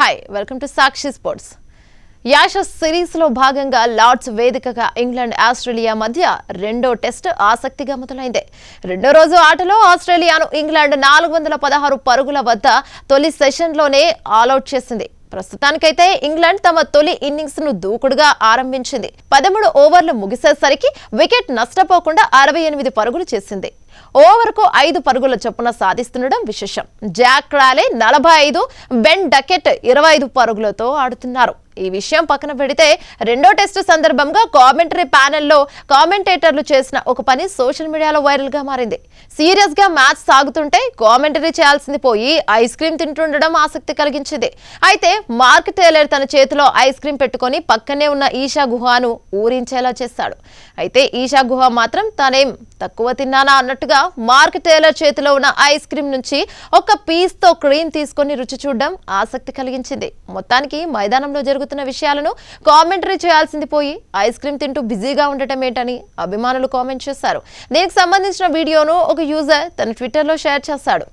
Hi welcome to Sakshi sports. Ashes series లో భాగంగా Lord's వేదికగా ఇంగ్లాండ్ ఆస్ట్రేలియా మధ్య రెండో టెస్ట్ ఆసక్తిగా మొదలైంది. రెండో రోజు ఆటలో ఆస్ట్రేలియాను ఇంగ్లాండ్ 416 పరుగుల వద్ద తొలి సెషన్లోనే ఆలౌట్ చేసింది. ప్రస్తుతానికైతే ఇంగ్లాండ్ తమ తొలి ఇన్నింగ్స్ ను దూకుడుగా ఆరంభించింది. 13 ఓవర్లు ముగిసేసరికి వికెట్ నష్టపోకుండా 68 పరుగులు చేసింది. ఓవర్కు 5 పరుగుల చొప్పున సాధిస్తుండడం విశేషం. జాక్ రాలే 45, బెన్ డకెట్ 25 పరుగులతో ఆడుతున్నారు. ఈ విషయం పక్కన పెడితే రెండో టెస్టు సందర్భంగా కామెంటరీ ప్యానెల్లో కామెంటేటర్లు చేసిన ఒక పని సోషల్ మీడియాలో వైరల్ గా మారింది. సీరియస్ గా మ్యాచ్ సాగుతుంటే కామెంటరీ చేయాల్సింది పోయి ఐస్ క్రీమ్ తింటుండడం ఆసక్తి కలిగించింది. అయితే మార్క్ టేలర్ తన చేతిలో ఐస్ క్రీమ్ పెట్టుకొని పక్కనే ఉన్న ఈషా గుహాను ఊరించేలా చేశాడు. అయితే ఈషా గుహ మాత్రం తానేం తక్కువ తిన్నానా అన్నట్టుగా మార్క్ టేలర్ చేతిలో ఉన్న ఐస్ క్రీమ్ నుంచి ఒక పీస్ తో క్రీమ్ తీసుకొని రుచి చూడడం ఆసక్తి కలిగించింది. మొత్తానికి మైదానంలో జరుగుతున్న విషయాలను కామెంటరీ చేయాల్సింది పోయి ఐస్ క్రీమ్ తింటూ బిజీగా ఉండటం ఏంటని అభిమానులు కామెంట్ చేశారు. దీనికి సంబంధించిన వీడియోను ఒక యూజర్ తన ట్విట్టర్లో షేర్ చేశాడు.